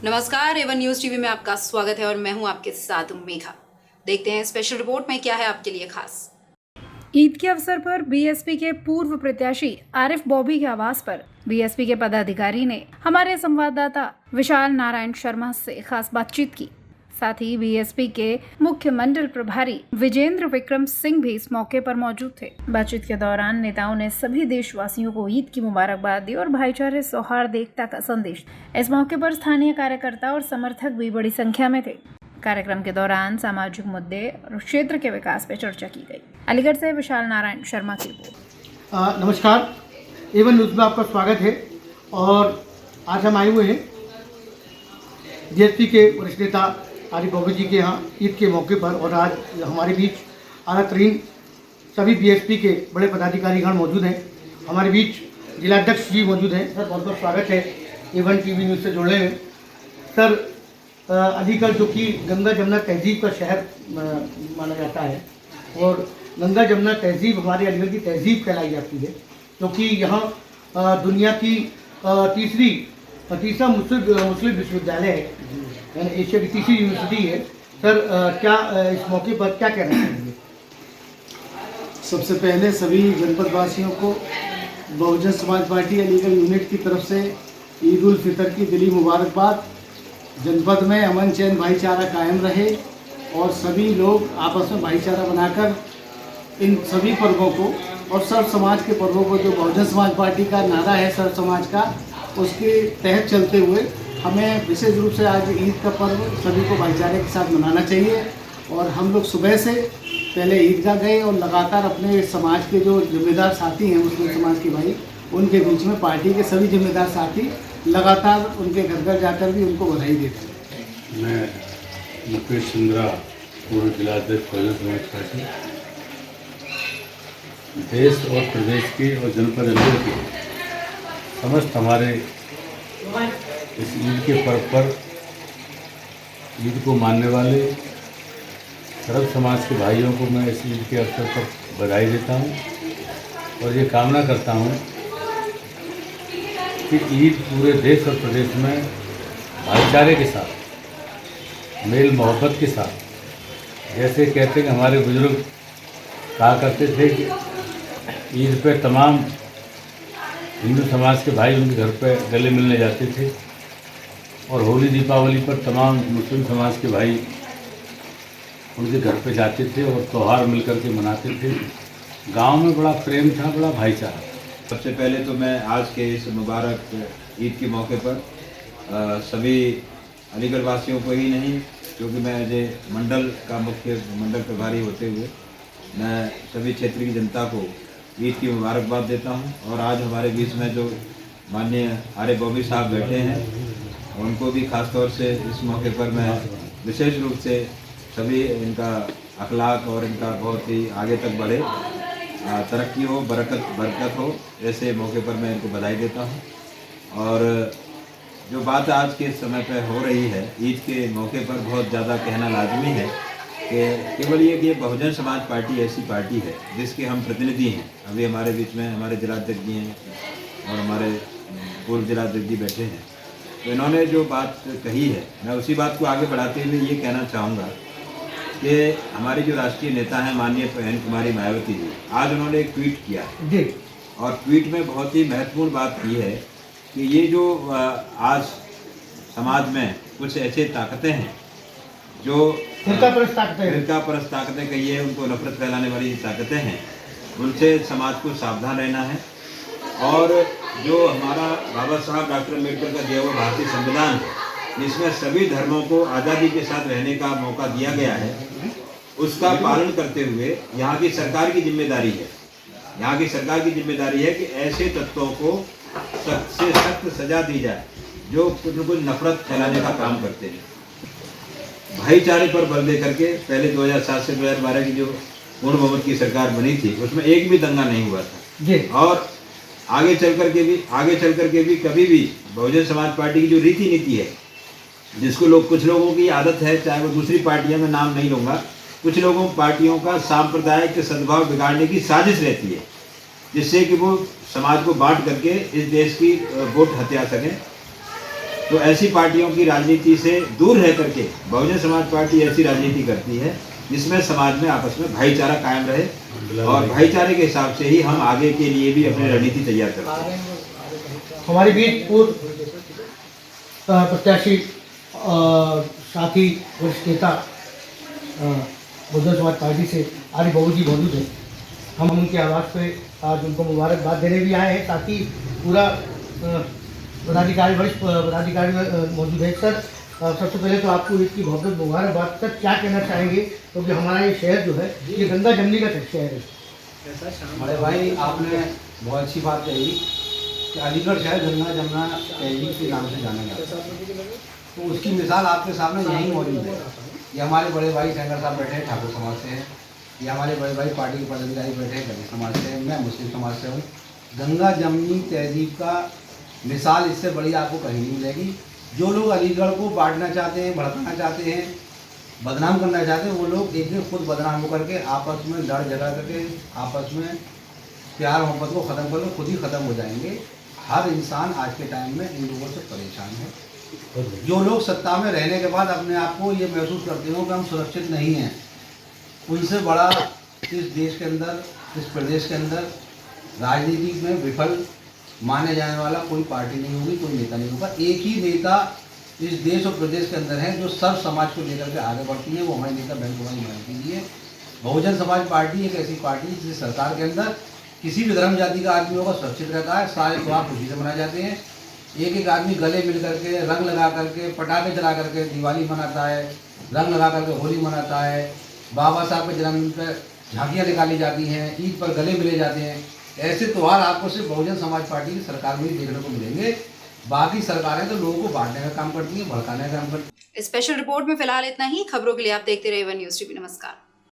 नमस्कार, Avon news TV में आपका स्वागत है और मैं हूं आपके साथ मेघा। देखते हैं स्पेशल रिपोर्ट में क्या है आपके लिए खास। ईद के अवसर पर बीएसपी के पूर्व प्रत्याशी आरिफ बॉबी के आवास पर बीएसपी के पदाधिकारी ने हमारे संवाददाता विशाल नारायण शर्मा से खास बातचीत की। साथ ही बीएसपी के मुख्य मंडल प्रभारी विजेंद्र विक्रम सिंह भी इस मौके पर मौजूद थे। बातचीत के दौरान नेताओं ने सभी देशवासियों को ईद की मुबारकबाद दी और भाईचारे, सौहार्द, एकता का संदेश। इस मौके पर स्थानीय कार्यकर्ता और समर्थक भी बड़ी संख्या में थे। कार्यक्रम के दौरान सामाजिक मुद्दे और क्षेत्र के विकास पर चर्चा की गई। अलीगढ़ से विशाल नारायण शर्मा की रिपोर्ट। नमस्कार, एवन न्यूज़ में आपका स्वागत है। और आज हम आए हुए हैं बीएसपी के वरिष्ठ नेता आरिफ बॉबी जी के यहाँ ईद के मौके पर, और आज हमारे बीच आला तरीन सभी बीएसपी के बड़े पदाधिकारीगण मौजूद हैं। हमारे बीच जिलाध्यक्ष जी मौजूद हैं। सर, बहुत बहुत स्वागत है एवन टीवी न्यूज़ से जुड़ने में। सर, अलीगढ़ जो कि गंगा जमुना तहजीब का शहर माना जाता है, और गंगा जमुना तहजीब हमारे अलीगढ़ की तहजीब कहलाई जाती है, क्योंकि यहाँ दुनिया की तीसरा मुस्लिम विश्वविद्यालय है, यानी एशिया की तीसरी यूनिवर्सिटी है। सर, क्या इस मौके पर क्या कहना चाहेंगे? सबसे पहले सभी जनपद वासियों को बहुजन समाज पार्टी अलीगढ़ यूनिट की तरफ से ईद उल फितर की दिली मुबारकबाद। जनपद में अमन चैन भाईचारा कायम रहे और सभी लोग आपस में भाईचारा बनाकर इन सभी पर्वों को और सर्व समाज के पर्वों को, जो बहुजन समाज पार्टी का नारा है सर्व समाज का, उसके तहत चलते हुए हमें विशेष रूप से आज ईद का पर्व सभी को भाईचारे के साथ मनाना चाहिए। और हम लोग सुबह से पहले ईदगाह गए और लगातार अपने समाज के जो जिम्मेदार साथी हैं मुस्लिम समाज के भाई, उनके बीच में पार्टी के सभी जिम्मेदार साथी लगातार उनके घर घर जाकर भी उनको बधाई देते हैं। मैं मुकेश चंद्रा, पूर्व जिलाध्यक्ष बहुजन समाज पार्टी, देश और प्रदेश के और जनपद अलीगढ़ के समस्त हमारे इस ईद के पर्व पर ईद को मानने वाले सर्व समाज के भाइयों को मैं इस ईद के अवसर पर बधाई देता हूं और ये कामना करता हूं कि ईद पूरे देश और प्रदेश में भाईचारे के साथ, मेल मोहब्बत के साथ, जैसे कहते हैं कि हमारे बुजुर्ग कहा करते थे कि ईद पे तमाम हिंदू समाज के भाई उनके घर पे गले मिलने जाते थे, और होली दीपावली पर तमाम मुस्लिम समाज के भाई उनके घर पे जाते थे और त्यौहार मिलकर के मनाते थे। गांव में बड़ा प्रेम था, बड़ा भाईचारा। सबसे पहले तो मैं आज के इस मुबारक ईद के मौके पर सभी अलीगढ़ वासियों को ही नहीं, क्योंकि मैं एज मंडल का मुख्य मंडल प्रभारी होते हुए मैं सभी क्षेत्र की जनता को ईद की मुबारकबाद देता हूं। और आज हमारे बीच में जो माननीय आरिफ बॉबी साहब बैठे हैं, उनको भी खास तौर से इस मौके पर मैं विशेष रूप से सभी इनका अखलाक और इनका बहुत ही आगे तक बढ़े, तरक्की हो, बरकत हो, ऐसे मौके पर मैं इनको बधाई देता हूं। और जो बात आज के समय पर हो रही है, ईद के मौके पर बहुत ज़्यादा कहना लाजमी है कि केवल ये कि बहुजन समाज पार्टी ऐसी पार्टी है जिसके हम प्रतिनिधि हैं। अभी हमारे बीच में हमारे जिलाध्यक्ष जी हैं और हमारे पूर्व जिलाध्यक्ष जी बैठे हैं, तो इन्होंने जो बात कही है, मैं उसी बात को आगे बढ़ाते हुए ये कहना चाहूँगा कि हमारी जो राष्ट्रीय नेता हैं माननीय बहन कुमारी मायावती जी, आज उन्होंने एक ट्वीट किया है और ट्वीट में बहुत ही महत्वपूर्ण बात की है कि ये जो आज समाज में कुछ ऐसे ताकतें हैं जो फिरकापरस्त ताकतें कहिए, उनको नफरत फैलाने वाली ताकतें हैं, उनसे समाज को सावधान रहना है। और जो हमारा बाबा साहब डॉक्टर अम्बेडकर का दिया हुआ भारतीय संविधान है, जिसमें सभी धर्मों को आज़ादी के साथ रहने का मौका दिया गया है, उसका पालन करते हुए यहाँ की सरकार की जिम्मेदारी है, यहाँ की सरकार की जिम्मेदारी है कि ऐसे तत्वों को सख्त से सख्त सजा दी जाए जो कुछ न कुछ नफरत फैलाने का काम करते हैं। भाईचारे पर बल दे करके पहले 2007 से 2012 की जो पूर्ण बहुमत की सरकार बनी थी, उसमें एक भी दंगा नहीं हुआ था। और आगे चल करके भी कभी भी बहुजन समाज पार्टी की जो रीति नीति है, जिसको कुछ लोगों की आदत है, चाहे वो दूसरी पार्टियां, में नाम नहीं लूँगा, कुछ लोगों पार्टियों का सांप्रदायिक सद्भाव बिगाड़ने की साजिश रहती है, जिससे कि वो समाज को बांट करके इस देश की वोट हत्या सकें। तो ऐसी पार्टियों की राजनीति से दूर रह करके बहुजन समाज पार्टी ऐसी राजनीति करती है जिसमें समाज में आपस में भाईचारा कायम रहे और भाईचारे के हिसाब से ही हम आगे के लिए भी अपनी रणनीति तैयार करते हैं। हमारे बीच पूर्व प्रत्याशी साथी वरिष्ठ नेता बहुजन समाज पार्टी से आरिफ बाबू जी मौजूद हैं। हम उनके आवास पे आज उनको मुबारकबाद देने भी आए हैं, साथ ही पूरा पदाधिकारी वरिष्ठ पदाधिकारी मौजूद है। सर, सबसे पहले तो आपको इसकी बहुत बहुत मुबारकबाद। सर, क्या कहना चाहेंगे, क्योंकि हमारा ये शहर जो है ये गंगा जमनी का शहर है। बड़े भाई, आपने बहुत अच्छी बात कही कि अलीगढ़ शहर गंगा जमुना तहजीब के नाम से जाना जाता है, तो उसकी मिसाल आपके सामने यहीं मौजूद है। ये हमारे बड़े भाई सेंगर साहब बैठे हैं, ठाकुर समाज से हैं। ये हमारे बड़े भाई पार्टी के पदाधिकारी बैठे हैं, दलित समाज से हैं। मैं मुस्लिम समाज से हूँ। गंगा जमनी तहजीब का मिसाल इससे बड़ी आपको कहीं नहीं मिलेगी। जो लोग अलीगढ़ को बांटना चाहते हैं, भड़काना चाहते हैं, बदनाम करना चाहते हैं, वो लोग एक दिन खुद बदनाम होकर के आपस में लड़ झगड़ करके आपस में प्यार मोहब्बत को ख़त्म करके खुद ही ख़त्म हो जाएंगे। हर इंसान आज के टाइम में इन लोगों से परेशान है। जो लोग सत्ता में रहने के बाद अपने आप को ये महसूस करते हो कि हम सुरक्षित नहीं हैं, उनसे बड़ा इस देश के अंदर, इस प्रदेश के अंदर राजनीति में विफल माने जाने वाला कोई पार्टी नहीं होगी, कोई नेता नहीं होगा। एक ही नेता इस देश और प्रदेश के अंदर है जो सर्व समाज को लेकर के आगे बढ़ती है, वो हमारे नेता बहन कुमारी बनती है। बहुजन समाज पार्टी एक ऐसी पार्टी जिस सरकार के अंदर किसी भी धर्म जाति का आदमी होगा सुरक्षित रहता है। सारे त्यौहार खुशी से मनाए जाते हैं। एक एक आदमी गले मिल करके, रंग लगा करके, पटाखे चला करके दिवाली मनाता है, रंग लगा करके होली मनाता है। बाबा साहब के जन्मदिन पर झांकियाँ निकाली जाती हैं, ईद पर गले मिले जाते हैं। ऐसे त्यौहार आपको सिर्फ बहुजन समाज पार्टी की सरकार में ही देखने को मिलेंगे। बाकी सरकारें तो लोगों को बांटने का काम करती हैं, भड़काने का काम करती हैं। स्पेशल रिपोर्ट में फिलहाल इतना ही। खबरों के लिए आप देखते रहिए वन न्यूज़ टीवी। नमस्कार।